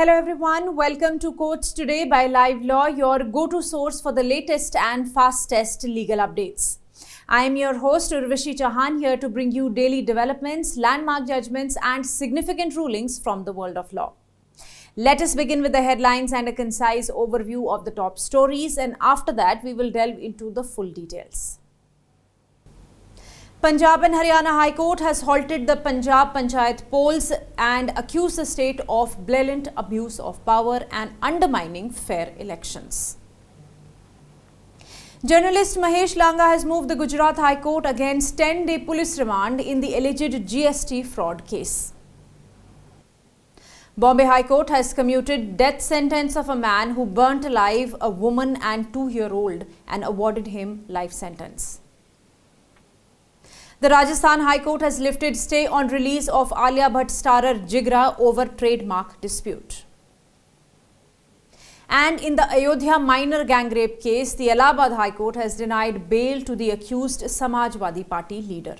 Hello everyone, welcome to Courts Today by Live Law, your go-to source for the latest and fastest legal updates. I am your host Urvashi Chauhan, here to bring you daily developments, landmark judgments and significant rulings from the world of law. Let us begin with the headlines and a concise overview of the top stories, and after that we will delve into the full details. Punjab and Haryana High Court has halted the Punjab Panchayat polls and accused the state of blatant abuse of power and undermining fair elections. Journalist Mahesh Langa has moved the Gujarat High Court against 10-day police remand in the alleged GST fraud case. Bombay High Court has commuted death sentence of a man who burnt alive a woman and 2-year-old and awarded him life sentence. The Rajasthan High Court has lifted stay on release of Alia Bhatt starrer Jigra over trademark dispute. And in the Ayodhya minor gangrape case, the Allahabad High Court has denied bail to the accused Samajwadi Party leader.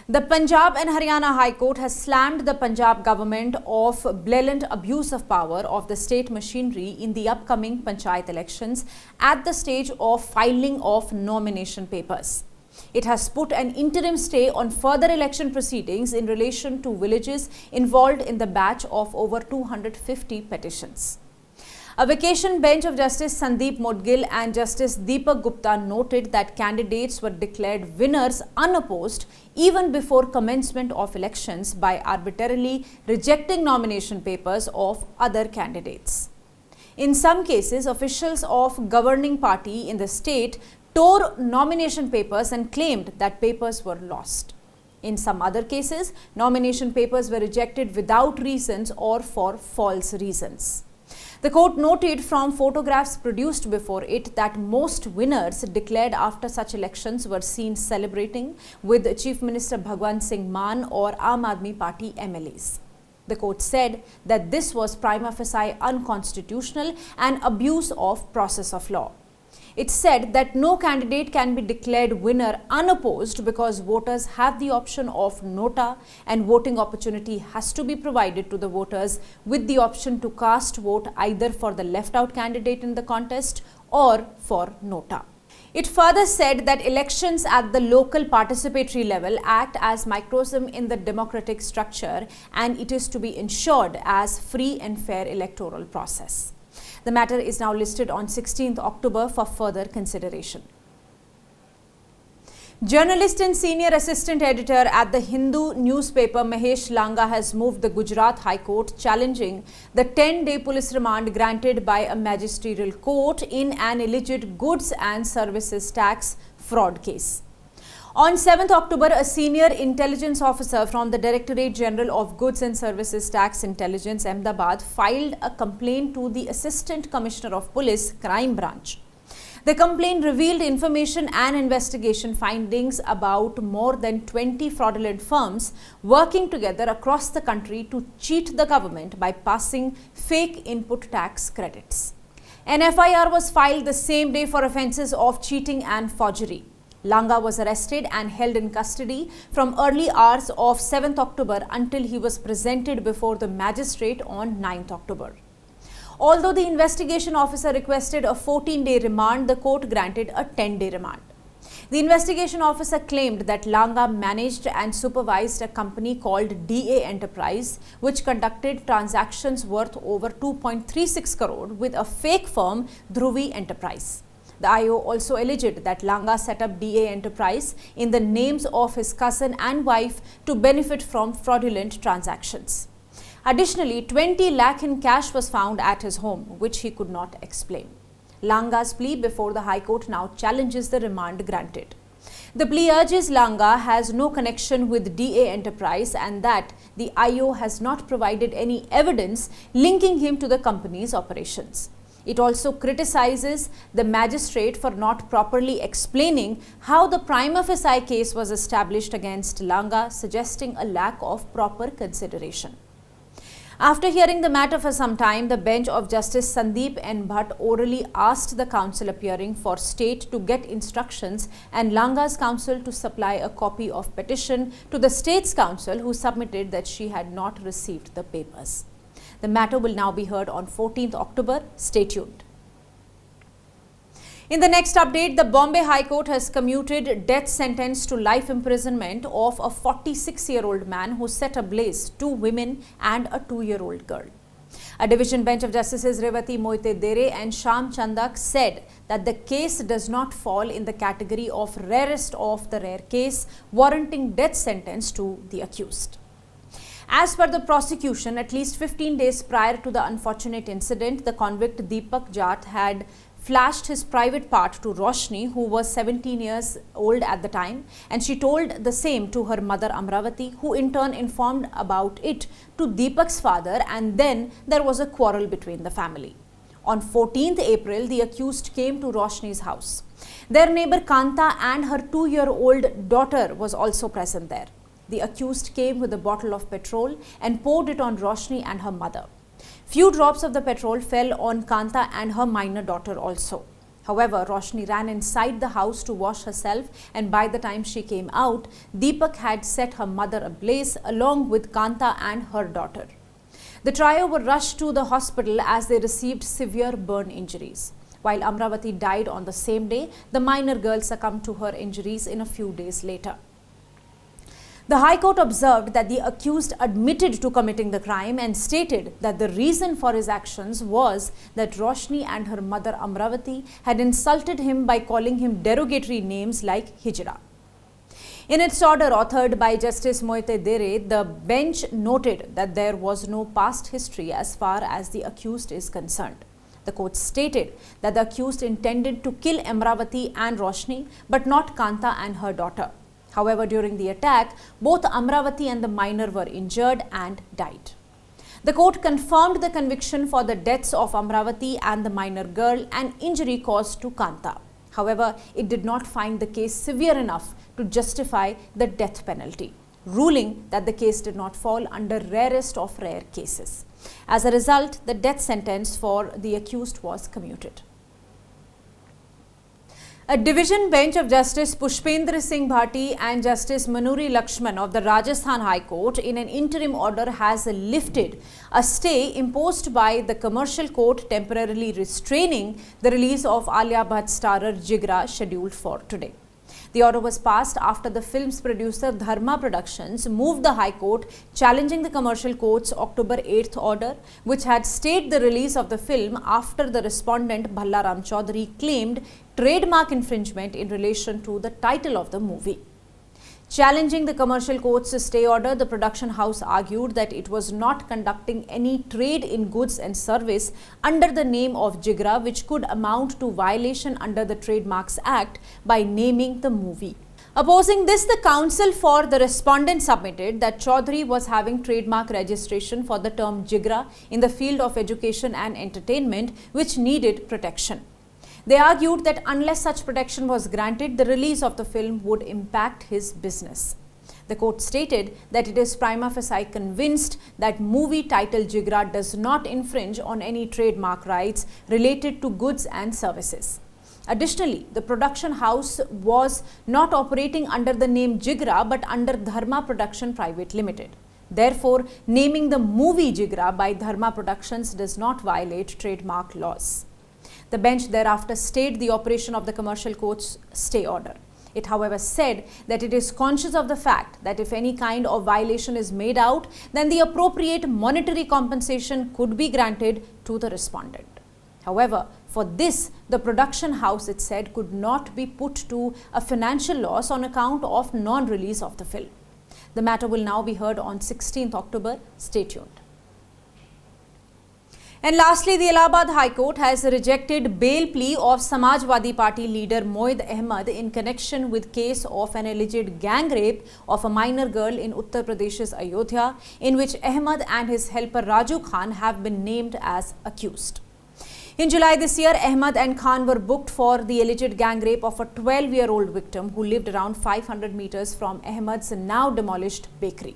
The Punjab and Haryana High Court has slammed the Punjab government of blatant abuse of power of the state machinery in the upcoming Panchayat elections at the stage of filing of nomination papers. It has put an interim stay on further election proceedings in relation to villages involved in the batch of over 250 petitions. A vacation bench of Justice Sandeep Modgil and Justice Deepak Gupta noted that candidates were declared winners unopposed even before commencement of elections by arbitrarily rejecting nomination papers of other candidates. In some cases, officials of governing party in the state tore nomination papers and claimed that papers were lost. In some other cases, nomination papers were rejected without reasons or for false reasons. The court noted from photographs produced before it that most winners declared after such elections were seen celebrating with Chief Minister Bhagwant Singh Mann or Aam Aadmi Party MLAs. The court said that this was prima facie unconstitutional and abuse of process of law. It said that no candidate can be declared winner unopposed because voters have the option of nota and voting opportunity has to be provided to the voters with the option to cast vote either for the left out candidate in the contest or for nota. It further said that elections at the local participatory level act as microcosm in the democratic structure and it is to be ensured as free and fair electoral process. The matter is now listed on 16th October for further consideration. Journalist and senior assistant editor at the Hindu newspaper Mahesh Langa has moved the Gujarat High Court challenging the 10-day police remand granted by a magisterial court in an alleged goods and services tax fraud case. On 7th October, a senior intelligence officer from the Directorate General of Goods and Services Tax Intelligence, Ahmedabad, filed a complaint to the Assistant Commissioner of Police, Crime Branch. The complaint revealed information and investigation findings about more than 20 fraudulent firms working together across the country to cheat the government by passing fake input tax credits. An FIR was filed the same day for offences of cheating and forgery. Langa was arrested and held in custody from early hours of 7th October until he was presented before the magistrate on 9th October. Although the investigation officer requested a 14-day remand, the court granted a 10-day remand. The investigation officer claimed that Langa managed and supervised a company called DA Enterprise, which conducted transactions worth over 2.36 crore with a fake firm, Dhruvi Enterprise. The IO also alleged that Langa set up DA Enterprise in the names of his cousin and wife to benefit from fraudulent transactions. Additionally, 20 lakh in cash was found at his home, which he could not explain. Langa's plea before the High Court now challenges the remand granted. The plea urges Langa has no connection with DA Enterprise and that the IO has not provided any evidence linking him to the company's operations. It also criticizes the magistrate for not properly explaining how the prima facie case was established against Langa, suggesting a lack of proper consideration. After hearing the matter for some time, the bench of Justice Sandeep N. Bhatt orally asked the counsel appearing for state to get instructions and Langa's counsel to supply a copy of petition to the state's counsel, who submitted that she had not received the papers. The matter will now be heard on 14th October. Stay tuned. In the next update, the Bombay High Court has commuted death sentence to life imprisonment of a 46-year-old man who set ablaze 2 women and a 2-year-old girl. A division bench of Justices Revati Moite Dere and Sham Chandak said that the case does not fall in the category of rarest of the rare case, warranting death sentence to the accused. As per the prosecution, at least 15 days prior to the unfortunate incident, the convict Deepak Jat had flashed his private part to Roshni, who was 17 years old at the time, and she told the same to her mother Amravati, who in turn informed about it to Deepak's father, and then there was a quarrel between the family. On 14th April, the accused came to Roshni's house. Their neighbor Kanta and her 2-year-old daughter was also present there. The accused came with a bottle of petrol and poured it on Roshni and her mother. Few drops of the petrol fell on Kanta and her minor daughter also. However, Roshni ran inside the house to wash herself, and by the time she came out, Deepak had set her mother ablaze along with Kanta and her daughter. The trio were rushed to the hospital as they received severe burn injuries. While Amravati died on the same day, the minor girl succumbed to her injuries in a few days later. The High Court observed that the accused admitted to committing the crime and stated that the reason for his actions was that Roshni and her mother Amravati had insulted him by calling him derogatory names like Jigra. In its order authored by Justice Moite Dere, the bench noted that there was no past history as far as the accused is concerned. The court stated that the accused intended to kill Amravati and Roshni, but not Kanta and her daughter. However, during the attack, both Amravati and the minor were injured and died. The court confirmed the conviction for the deaths of Amravati and the minor girl and injury caused to Kanta. However, it did not find the case severe enough to justify the death penalty, ruling that the case did not fall under rarest of rare cases. As a result, the death sentence for the accused was commuted. A division bench of Justice Pushpendra Singh Bhati and Justice Manuri Lakshman of the Rajasthan High Court in an interim order has lifted a stay imposed by the commercial court temporarily restraining the release of Alia Bhatt starrer Jigra scheduled for today. The order was passed after the film's producer Dharma Productions moved the High Court challenging the commercial court's October 8th order, which had stayed the release of the film after the respondent Bhallaram Chaudhary claimed trademark infringement in relation to the title of the movie. Challenging the commercial court's stay order, the production house argued that it was not conducting any trade in goods and service under the name of Jigra, which could amount to violation under the Trademarks Act by naming the movie. Opposing this, the counsel for the respondent submitted that Chaudhary was having trademark registration for the term Jigra in the field of education and entertainment, which needed protection. They argued that unless such protection was granted, the release of the film would impact his business. The court stated that it is prima facie convinced that movie title Jigra does not infringe on any trademark rights related to goods and services. Additionally, the production house was not operating under the name Jigra but under Dharma Production Private Limited. Therefore, naming the movie Jigra by Dharma Productions does not violate trademark laws. The bench thereafter stayed the operation of the commercial court's stay order. It, however, said that it is conscious of the fact that if any kind of violation is made out, then the appropriate monetary compensation could be granted to the respondent. However, for this, the production house, it said, could not be put to a financial loss on account of non-release of the film. The matter will now be heard on 16th October. Stay tuned. And lastly, the Allahabad High Court has rejected bail plea of Samajwadi Party leader Moeed Ahmed in connection with case of an alleged gang rape of a minor girl in Uttar Pradesh's Ayodhya, in which Ahmed and his helper Raju Khan have been named as accused. In July this year, Ahmed and Khan were booked for the alleged gang rape of a 12-year-old victim who lived around 500 meters from Ahmed's now demolished bakery.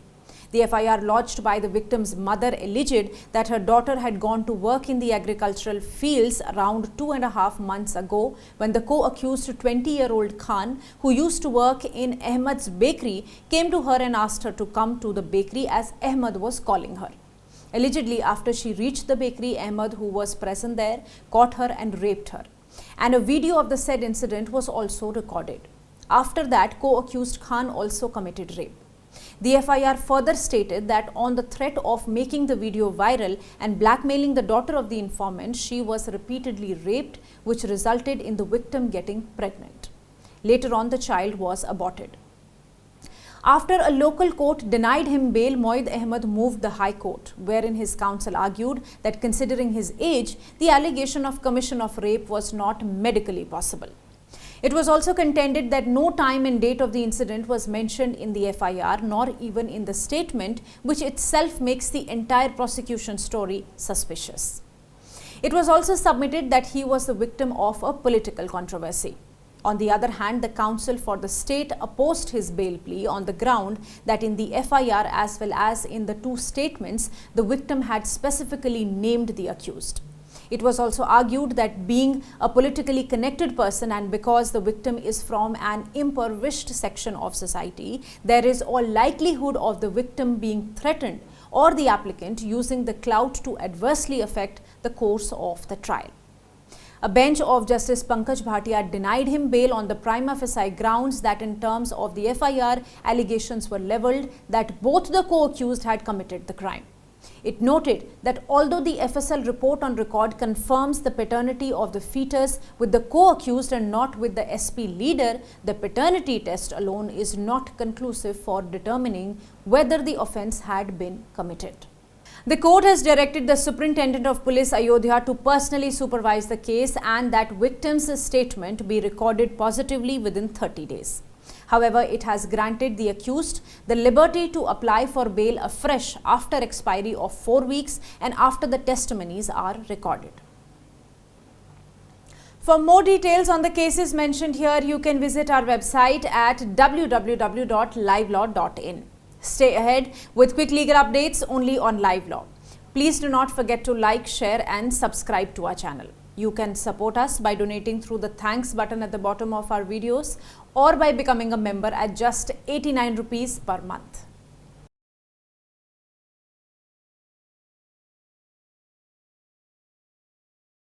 The FIR lodged by the victim's mother alleged that her daughter had gone to work in the agricultural fields around 2.5 months ago when the co-accused 20-year-old Khan, who used to work in Ahmed's bakery, came to her and asked her to come to the bakery as Ahmed was calling her. Allegedly, after she reached the bakery, Ahmed, who was present there, caught her and raped her. And a video of the said incident was also recorded. After that, co-accused Khan also committed rape. The FIR further stated that on the threat of making the video viral and blackmailing the daughter of the informant, she was repeatedly raped, which resulted in the victim getting pregnant. Later on, the child was aborted. After a local court denied him bail, Moeed Ahmed moved the High Court, wherein his counsel argued that considering his age, the allegation of commission of rape was not medically possible. It was also contended that no time and date of the incident was mentioned in the FIR, nor even in the statement, which itself makes the entire prosecution story suspicious. It was also submitted that he was the victim of a political controversy. On the other hand, the counsel for the state opposed his bail plea on the ground that in the FIR as well as in the two statements, the victim had specifically named the accused. It was also argued that being a politically connected person and because the victim is from an impoverished section of society, there is all likelihood of the victim being threatened or the applicant using the clout to adversely affect the course of the trial. A bench of Justice Pankaj Bhatia denied him bail on the prima facie grounds that in terms of the FIR, allegations were levelled that both the co-accused had committed the crime. It noted that although the FSL report on record confirms the paternity of the fetus with the co-accused and not with the SP leader, the paternity test alone is not conclusive for determining whether the offence had been committed. The court has directed the Superintendent of Police Ayodhya to personally supervise the case and that victim's statement be recorded positively within 30 days. However, it has granted the accused the liberty to apply for bail afresh after expiry of 4 weeks and after the testimonies are recorded. For more details on the cases mentioned here, you can visit our website at www.livelaw.in. Stay ahead with quick legal updates only on Live Law. Please do not forget to like, share and subscribe to our channel. You can support us by donating through the thanks button at the bottom of our videos or by becoming a member at just 89 rupees per month.